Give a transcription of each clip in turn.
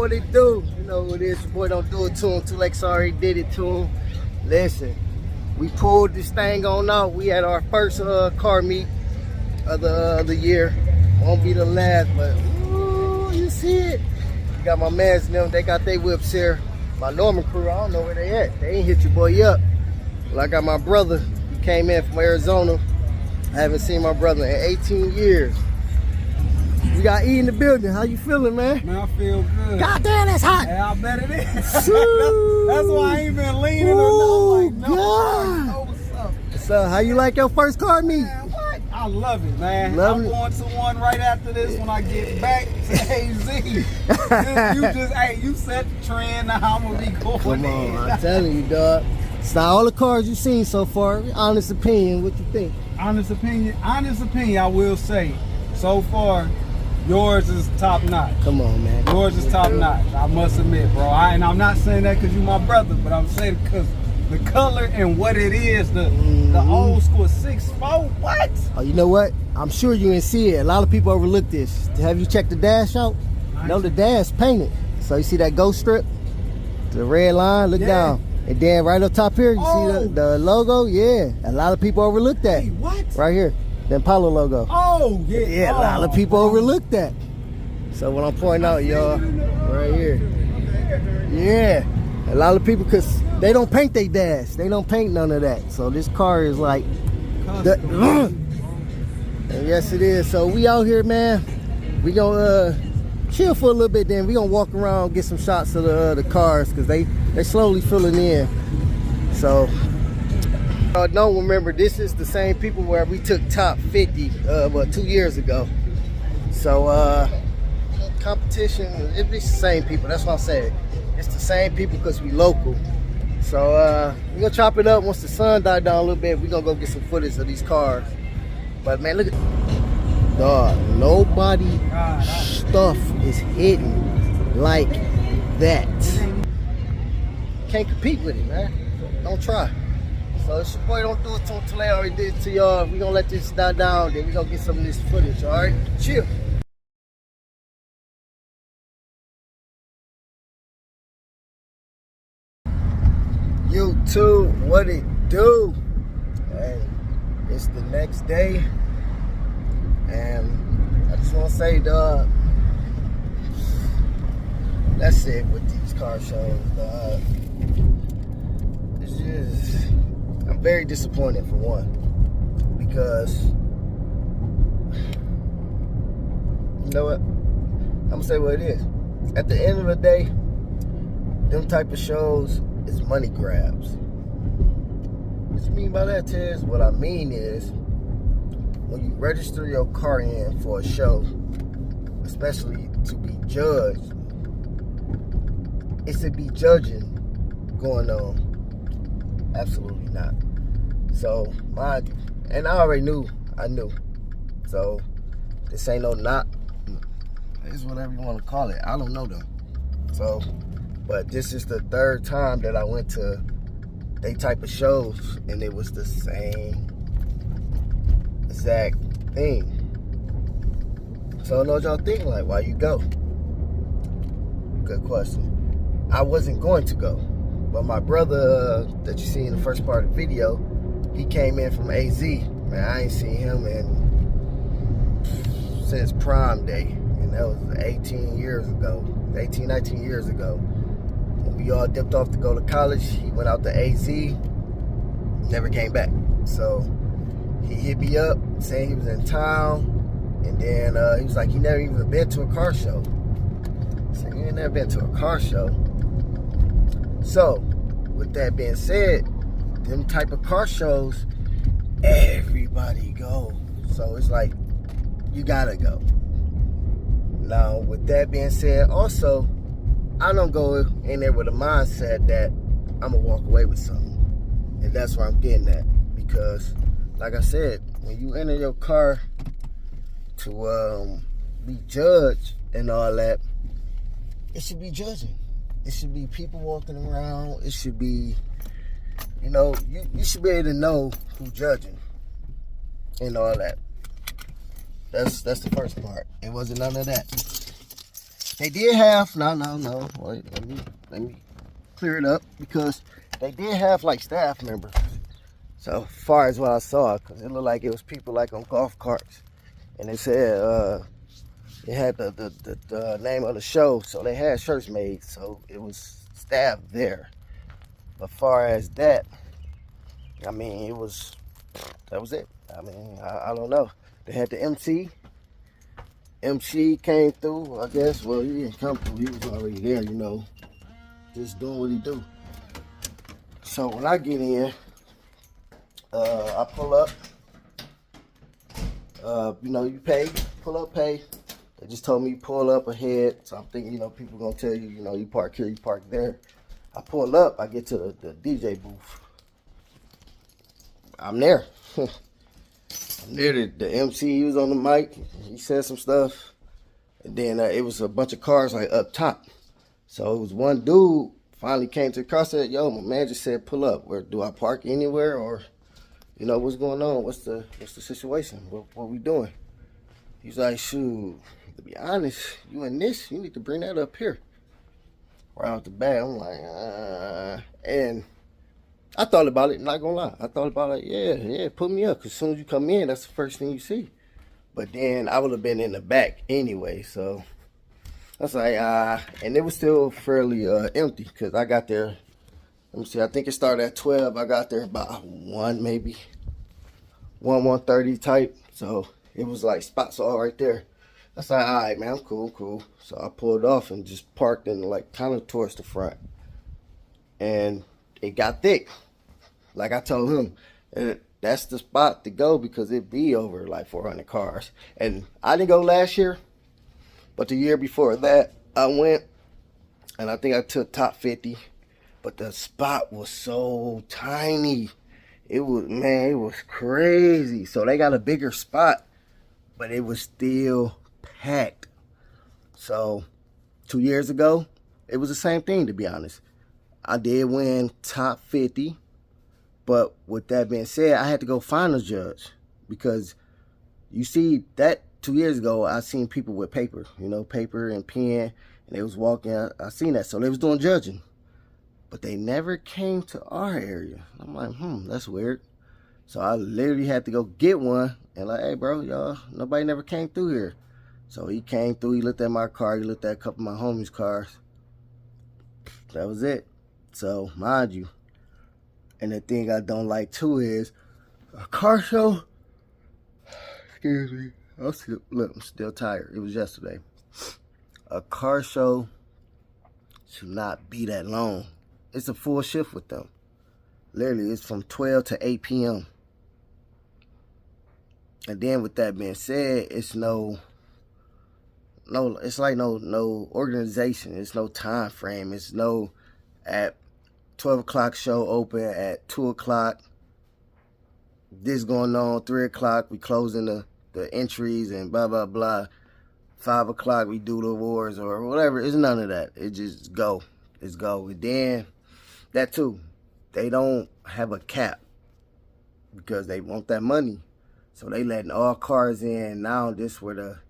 what it do. You know what it is. Your boy don't do it to him. Too Lex already did it to him. Listen, we pulled this thing on out. We had our first car meet of the year. Won't be the last, but ooh, you see it. You got my mans and them. They got their whips here. My Norman crew, I don't know where they at. They ain't hit your boy up. Well, I got my brother. He came in from Arizona. I haven't seen my brother in 18 years. We got E in the building. How you feeling, man? Man, I feel good. God damn, that's hot. Yeah, I bet it is. that's why I ain't been leaning or nothing. Like, no, God. know what's up. So, how you like your first car meet? Man, what? I love it, man. Love I'm it. going to one right after this when I get back to AZ. Hey, you set the trend. Now I'm gonna be going. Come on, I'm telling you, dog. It's not all the cars you've seen so far. Honest opinion, what you think? Honest opinion, I will say, so far, yours is top notch. Come on, man. Yours is top notch. I must admit, bro. And I'm not saying that because you my brother, but I'm saying because the color and what it is, the old school 6'4", what? Oh, you know what? I'm sure you didn't see it. A lot of people overlook this. Have you checked the dash out? No, the dash painted. So you see that ghost strip? The red line, look down. And then right up top here, you see the logo? Yeah. A lot of people overlook that. Hey, what? Right here, the Impala logo. Oh, yeah. Yeah, a lot of people overlook that. So what I'm pointing out, y'all, right here. Yeah. A lot of people, because they don't paint their dash. They don't paint none of that. So this car is like, and yes it is. So we out here, man. We gonna chill for a little bit, then we gonna walk around, get some shots of the cars, because they slowly filling in. So don't remember, this is the same people where we took top 50 2 years ago. So competition, it's the same people. That's what I'm saying. It's the same people because we local. So we're gonna chop it up once the sun died down a little bit. We're gonna go get some footage of these cars. But man, look at, dog, nobody stuff is hidden like that. Can't compete with it, man. Don't try. So it's your boy, don't do it to him till I already did it to y'all. We gonna let this die down, then we gonna get some of this footage, all right? Chill. YouTube, what it do? Hey, it's the next day, and I just want to say, dog, that's it with these car shows, dog. It's just, I'm very disappointed for one, because you know what? I'm gonna say what it is. At the end of the day, them type of shows is money grabs. What you mean by that, Tez? What I mean is, when you register your car in for a show, especially to be judged, it should be judging going on. Absolutely not. So, mind you, and I already knew, I knew. So, this ain't no not, it's whatever you want to call it. I don't know them. So, but this is the third time that I went to they type of shows, and it was the same exact thing. So I don't know what y'all think, like, why you go? Good question. I wasn't going to go, but my brother that you see in the first part of the video, he came in from AZ. Man, I ain't seen him since prom day, and that was 19 years ago. We all dipped off to go to college. He went out to AZ, never came back. So he hit me up saying he was in town, and then he was like, he never even been to a car show. I said, you ain't never been to a car show? So with that being said, them type of car shows, everybody go. So it's like, you gotta go. Now with that being said, also, I don't go in there with a mindset that I'm gonna walk away with something. And that's where I'm getting at. Because, like I said, when you enter your car to be judged and all that, it should be judging. It should be people walking around. It should be, you know, you should be able to know who's judging and all that. That's the first part. It wasn't none of that. They did have, no. Wait, let me clear it up, because they did have like staff members. So far as what I saw, because it looked like it was people like on golf carts. And they said it had the name of the show, so they had shirts made, so it was staff there. But far as that, I mean, that was it. I mean, I don't know. They had the MC. MC came through, I guess. Well, he didn't come through. He was already there, you know, just doing what he do. So when I get in, I pull up. You know, you pay, pull up, pay. They just told me pull up ahead. So I'm thinking, you know, people gonna tell you, you know, you park here, you park there. I pull up, I get to the DJ booth. I'm there. I'm there. The MC, he was on the mic. He said some stuff. And then it was a bunch of cars like up top. So it was one dude finally came to the car, said, yo, my man just said pull up. Where do I park anywhere, or you know, what's going on? What's the situation? What we doing? He's like, shoot, to be honest, you in this, you need to bring that up here. Right off the bat, I'm like, and I thought about it, not gonna lie. I thought about it, yeah, put me up, because as soon as you come in, that's the first thing you see. But then I would have been in the back anyway, so I was like, and it was still fairly empty, because I got there, let me see, I think it started at 12. I got there about 1, maybe 1:30 type. So it was like spots all right there. I was like, all right, man, I'm cool. So I pulled off and just parked in like kind of towards the front. And it got thick. Like I told him, that's the spot to go, because it be over like 400 cars. And I didn't go last year, but the year before that, I went, and I think I took top 50. But the spot was so tiny. It was crazy. So they got a bigger spot, but it was still packed. So 2 years ago, it was the same thing, to be honest. I did win top 50. But with that being said, I had to go find a judge, because you see that 2 years ago, I seen people with paper, you know, paper and pen, and they was walking. I seen that. So they was doing judging. But they never came to our area. I'm like, that's weird. So I literally had to go get one, and like, hey, bro, y'all, nobody never came through here. So he came through, he looked at my car, he looked at a couple of my homies' cars. That was it. So, mind you, and the thing I don't like too is a car show. Excuse me. I'm still tired. It was yesterday. A car show should not be that long. It's a full shift with them. Literally, it's from 12 to 8 p.m. And then with that being said, it's it's like no organization. It's no time frame. It's no at 12 o'clock show open, at 2 o'clock. This going on, 3 o'clock, we closing the entries and blah, blah, blah. 5 o'clock, we do the awards or whatever. It's none of that. It just go. It's go. And then that too, they don't have a cap, because they want that money. So they letting all cars in. Now this where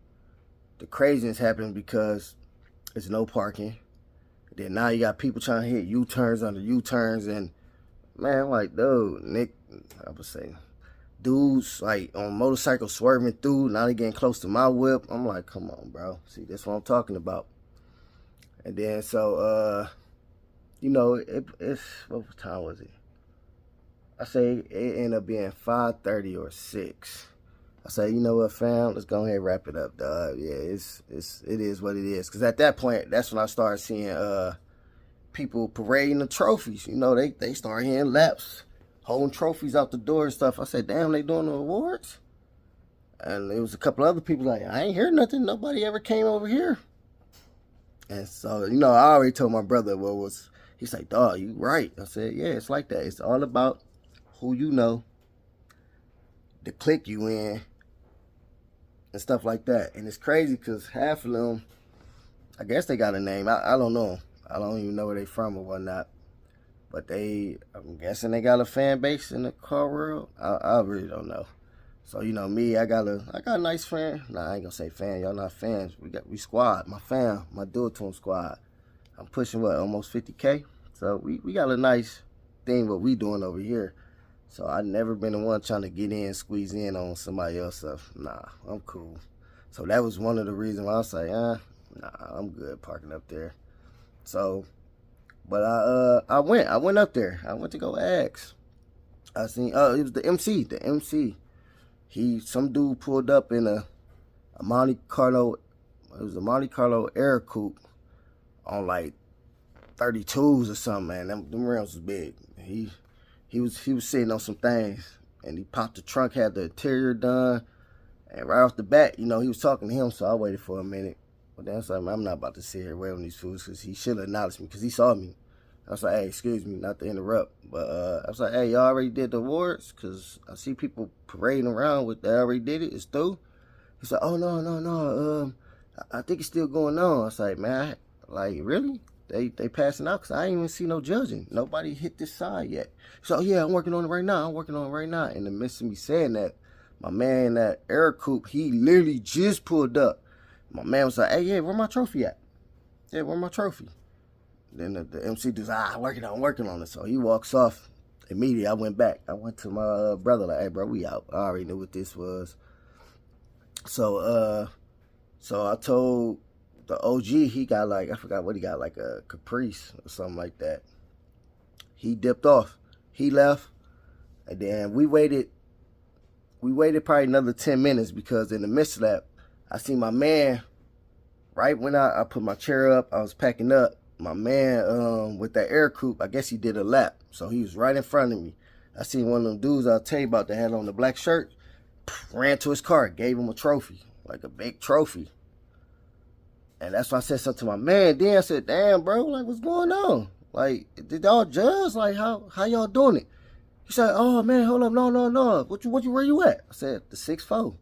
the craziness happens, because there's no parking. Then now you got people trying to hit U-turns under U-turns, and man, I'm like, dude, Nick, I would say, dudes like on motorcycles swerving through. Now they getting close to my whip. I'm like, come on, bro. See, that's what I'm talking about. And then so you know, it's what time was it? I say it ended up being 5:30 or 6. I say, you know what, fam? Let's go ahead and wrap it up, dog. Yeah, it is what it is. Because at that point, that's when I started seeing people parading the trophies. You know, they start hearing laps, holding trophies out the door and stuff. I said, damn, they doing the awards? And there was a couple other people like, I ain't heard nothing. Nobody ever came over here. And so, you know, I already told my brother he's like, dog, you right. I said, yeah, it's like that. It's all about who you know, the clique you in, and stuff like that. And it's crazy because half of them, I guess they got a name. I don't know. I don't even know where they from or whatnot. But I'm guessing they got a fan base in the car world. I really don't know. So you know me, I got a nice fan. Nah, I ain't gonna say fan. Y'all not fans. We squad. My fam, my dual tune squad. I'm pushing what, almost 50K. So we got a nice thing what we doing over here. So I never been the one trying to get in, squeeze in on somebody else stuff. Nah, I'm cool. So that was one of the reasons why I was like, nah, I'm good parking up there. So, but I went up there. I went to go ask. I seen, it was the MC. Some dude pulled up in a Monte Carlo. It was a Monte Carlo Air Coupe on like 32s or something, man. Them rims was big. He was sitting on some things, and he popped the trunk, had the interior done, and right off the bat, you know, he was talking to him, so I waited for a minute. But then I was like, I'm not about to sit here waiting on these fools, because he should have acknowledged me, because he saw me. I was like, hey, excuse me, not to interrupt, but I was like, hey, y'all already did the awards? Because I see people parading around with they already did it. It's through. He's like, oh, no. I think it's still going on. I was like, man, like, really? They passing out? Because I ain't even see no judging. Nobody hit this side yet. So, yeah, I'm working on it right now. In the midst of me saying that, my man, that Air Coupe, he literally just pulled up. My man was like, hey, yeah, where my trophy at? Yeah, where my trophy? Then the MC dude's working on it. So he walks off. Immediately, I went back. I went to my brother, like, hey, bro, we out. I already knew what this was. So I told the OG, he got like, I forgot what he got, like a Caprice or something like that. He dipped off. He left. And then we waited probably another 10 minutes, because in the midst of that, I see my man, right when I put my chair up, I was packing up. My man, with that Air Coupe, I guess he did a lap. So he was right in front of me. I seen one of them dudes I'll tell you about that had on the black shirt, ran to his car, gave him a trophy, like a big trophy. And that's why I said something to my man. Then I said, damn, bro, like, what's going on? Like, did y'all judge? Like, how y'all doing it? He said, oh, man, hold up, no. Where you at? I said, the 6'4",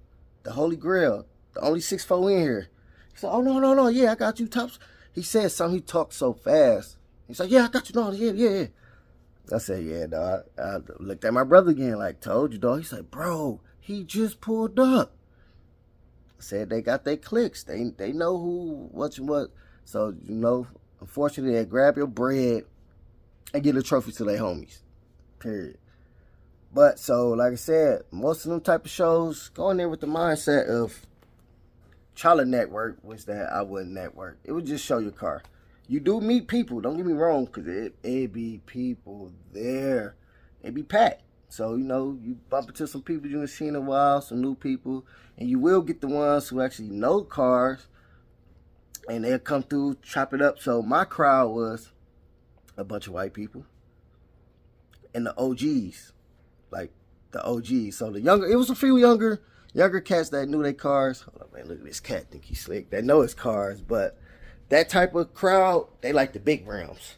the Holy Grail, the only 6'4" in here. He said, oh, no, yeah, I got you, Tops. He said something, he talked so fast. He said, yeah, I got you, no, yeah. I said, yeah, dog. I looked at my brother again, like, told you, dog. He said, bro, he just pulled up. I said, they got their clicks. They know who, what. So, you know, unfortunately, they grab your bread and get a trophy to their homies. Period. But, so, like I said, most of them type of shows, go in there with the mindset of try to network, which that I wouldn't network. It would just show your car. You do meet people, don't get me wrong, because it be people there. It be packed. So, you know, you bump into some people you haven't seen in a while, some new people, and you will get the ones who actually know cars, and they'll come through, chop it up. So my crowd was a bunch of white people and the OGs, like the OGs. So it was a few younger cats that knew their cars. Hold on, man, look at this cat, think he's slick. They know his cars, but that type of crowd, they like the big rims.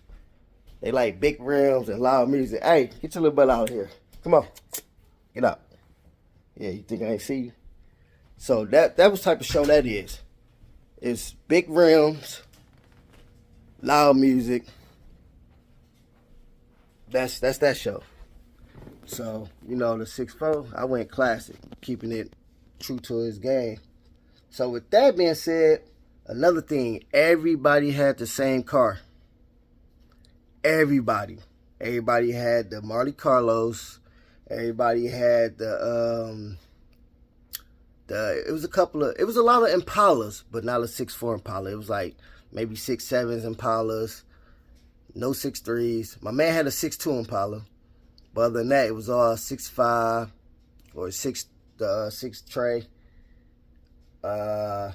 They like big rims and loud music. Hey, get your little butt out here. Come on, get up. Yeah, you think I ain't see you? So that was the type of show that is. It's big rims, loud music. That's that show. So, you know, the 6'4", I went classic, keeping it true to his game. So with that being said, another thing, everybody had the same car. Everybody had the Monte Carlos. Everybody had it was a lot of Impalas, but not a 6'4" Impala. It was like maybe 6'7" Impalas, no 6'3s. My man had a 6'2" Impala, but other than that, it was all 6'5" or 6 tray. A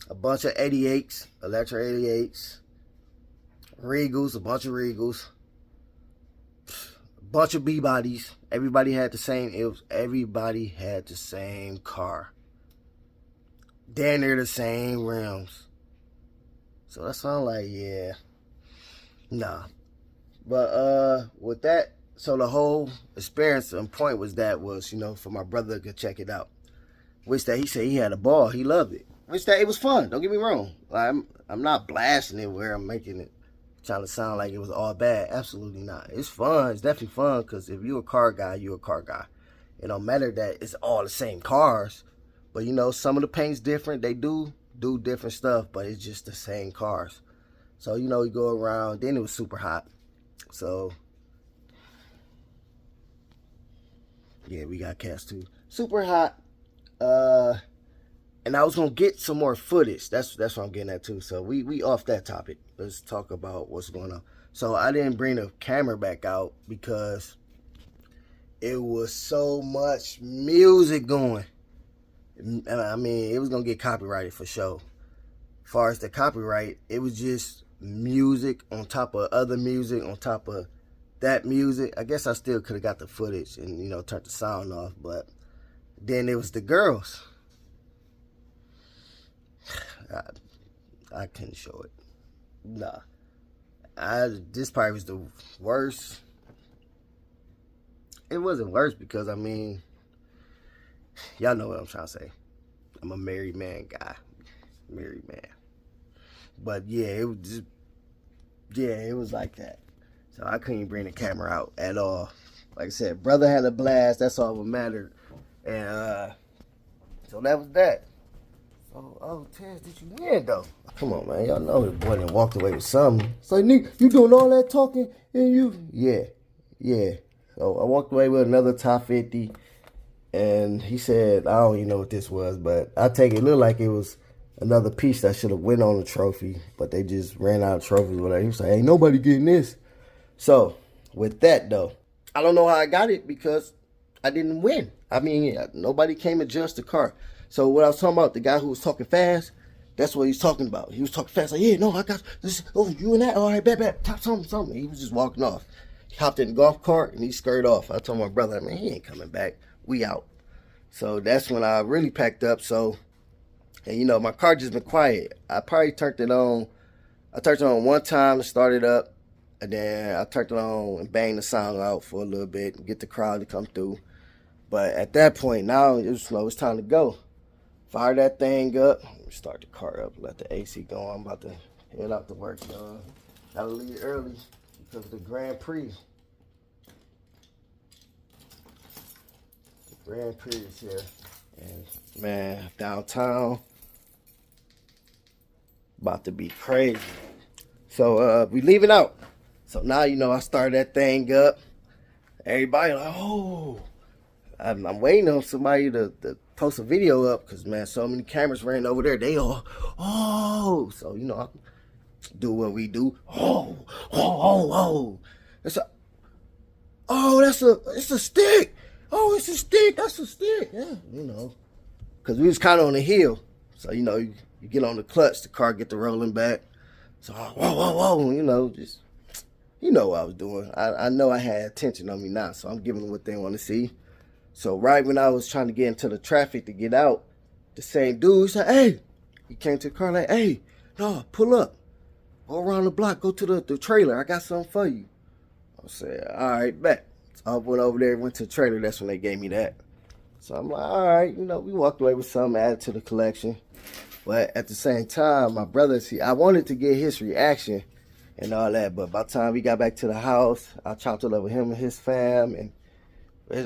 bunch of 88s, electric 88s, Regals, a bunch of Regals, a bunch of B-bodies. Everybody had the same car. Damn near the same rims. So that sound like, yeah. Nah. But with that, so the whole experience and point was, you know, for my brother to check it out. Which that he said he had a ball. He loved it. Which that it was fun. Don't get me wrong. I'm not blasting it where I'm making it trying to sound like it was all bad. Absolutely not. It's fun. It's definitely fun, because if you're a car guy, you're a car guy. It don't matter that it's all the same cars, but you know, some of the paint's different. They do different stuff, but it's just the same cars. So, you know, we go around. Then it was super hot. So, yeah, we got cats too. Super hot. And I was gonna get some more footage. That's what I'm getting at too. So we off that topic. Let's talk about what's going on. So I didn't bring the camera back out because it was so much music going. I mean, it was gonna get copyrighted for sure. As far as the copyright, it was just music on top of other music on top of that music. I guess I still could have got the footage and, you know, turned the sound off, but then it was the girls. I couldn't show it. Nah. This part was the worst. It wasn't worse because, I mean, y'all know what I'm trying to say. I'm a married man guy. Married man. But yeah, it was just, yeah, it was like that. So I couldn't bring the camera out at all. Like I said, brother had a blast. That's all that mattered. And so that was that. Oh, Tez, did you win though? Come on, man. Y'all know the boy done walked away with something. It's like, nigga, you doing all that talking and you? Yeah. So I walked away with another top 50. And he said, I don't even know what this was, but I take it looked like it was another piece that should have went on the trophy, but they just ran out of trophies. Whatever. He was like, ain't nobody getting this. So with that though, I don't know how I got it because I didn't win. I mean, nobody came to judge the car. So what I was talking about, the guy who was talking fast, that's what he's talking about. He was talking fast, like, yeah, no, I got this. Oh, you and that? All right, bet. Top something. He was just walking off. He hopped in the golf cart and he scurried off. I told my brother, man, he ain't coming back. We out. So that's when I really packed up. So, and you know, my car just been quiet. I probably turned it on. I turned it on one time to start it up. And then I turned it on and banged the sound out for a little bit and get the crowd to come through. But at that point, now it's time to go. Fire that thing up. Start the car up. Let the AC go. I'm about to head out to work, y'all. Gotta leave early because of the Grand Prix. The Grand Prix is here. And man, downtown about to be crazy. So we leaving out. So now, you know, I started that thing up. Everybody like, oh. I'm waiting on somebody to post a video up because, man, so many cameras ran over there. They all, oh. So, you know, I do what we do. Oh. It's a stick. Oh, it's a stick. That's a stick. Yeah, you know, because we was kind of on the hill. So, you know, you get on the clutch, the car get to rolling back. So, whoa, you know, just, you know what I was doing. I know I had attention on me now, so I'm giving them what they want to see. So right when I was trying to get into the traffic to get out, the same dude said, hey, he came to the car like, hey, no, pull up. Go around the block, go to the trailer. I got something for you. I said, all right, bet. So I went over there, went to the trailer. That's when they gave me that. So I'm like, all right, you know, we walked away with something added to the collection. But at the same time, my brother, see, I wanted to get his reaction and all that. But by the time we got back to the house, I chopped it up with him and his fam. And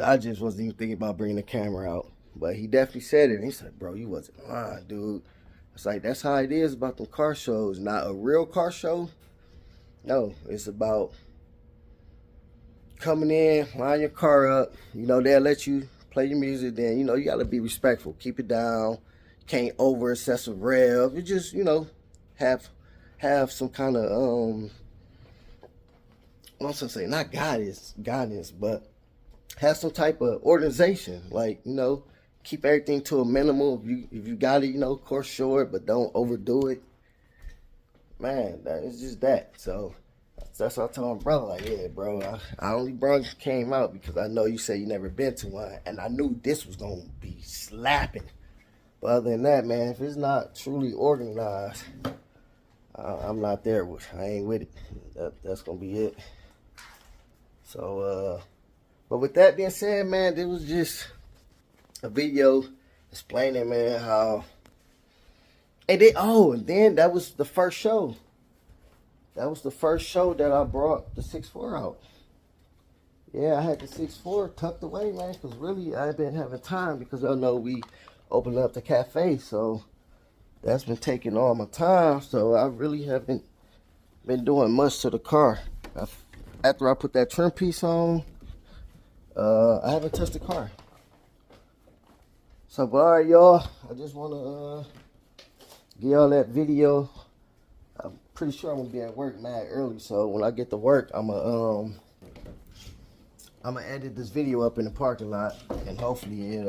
I just wasn't even thinking about bringing the camera out. But he definitely said it. And he said, bro, you wasn't lying, dude. It's like, that's how it is about them car shows. Not a real car show. No, it's about coming in, line your car up. You know, they'll let you play your music. Then, you know, you got to be respectful. Keep it down. Can't over excessive rev. You just, you know, have some kind of, I'm going to say, not guidance, but have some type of organization, like, you know, keep everything to a minimal. If you got it, you know, of course, short, but don't overdo it. Man, it's just that. So that's what I told my brother, like, yeah, bro, I only came out because I know you said you never been to one, and I knew this was gonna be slapping. But other than that, man, if it's not truly organized, I'm not there with. I ain't with it. That's gonna be it. So, but with that being said, man, it was just a video explaining, man, how. And then that was the first show. That was the first show that I brought the 6.4 out. Yeah, I had the 6'4" tucked away, man, because really I've been having time because I know we opened up the cafe, so that's been taking all my time. So I really haven't been doing much to the car. After I put that trim piece on, I haven't touched the car. So, but all right, y'all, I just want to give y'all that video. I'm pretty sure I'm gonna be at work mad early, so when I get to work, I'm gonna edit this video up in the parking lot, and hopefully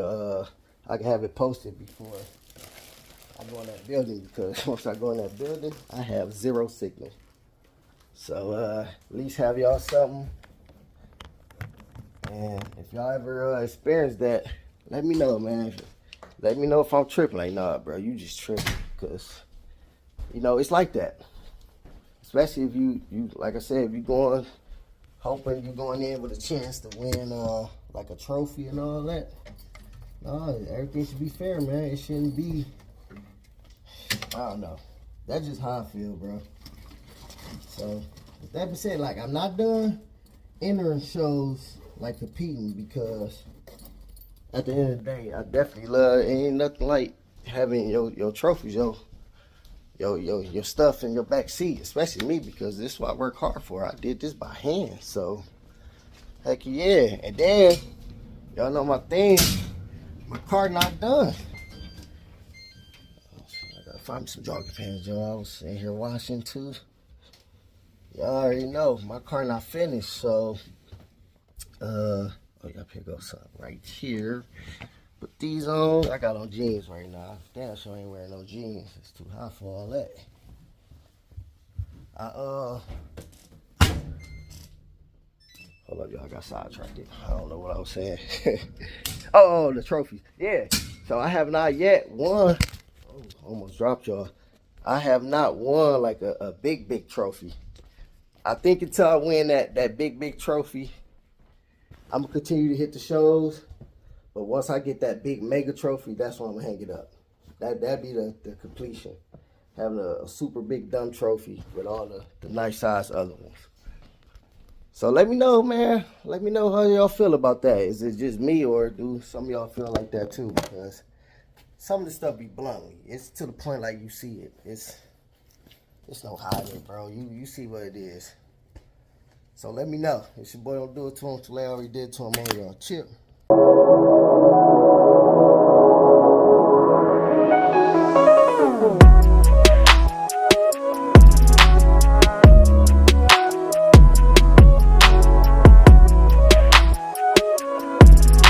I can have it posted before I go in that building, because once I go in that building, I have 0 signal. So at least have y'all something. And if y'all ever experience that, let me know, man. Let me know if I'm tripping. Like, nah, bro, you just tripping, because you know it's like that. Especially if you like I said, if you going hoping you're going in with a chance to win like a trophy and all that. No, everything should be fair, man. It shouldn't be, I don't know. That's just how I feel, bro. So with that being said, like, I'm not done entering shows, like competing, because at the end of the day, I definitely love, ain't nothing like having your trophies, your stuff in your back seat, especially me, because this is what I work hard for. I did this by hand, so heck yeah. And then y'all know my thing, my car not done. I gotta find me some jogging pants, y'all. I was in here washing too. Y'all already know my car not finished, so oh yeah, here goes something right here. Put these on. I got on jeans right now. Damn sure ain't wearing no jeans. It's too hot for all that. Hold up, y'all. I got sidetracked. I don't know what I was saying. Oh, the trophies. Yeah. So I have not yet won. Oh, almost dropped y'all. I have not won like a big trophy. I think until I win that big trophy, I'm gonna continue to hit the shows. But once I get that big mega trophy, that's when I'm gonna hang it up. That'd be the completion. Having a super big dumb trophy with all the nice size other ones. So let me know, man. Let me know how y'all feel about that. Is it just me, or do some of y'all feel like that too? Because some of the stuff be bluntly. It's to the point like you see it. It's no hiding, bro. You see what it is. So let me know. If your boy don't do it to him, Tulay already did to him on y'all. Chip.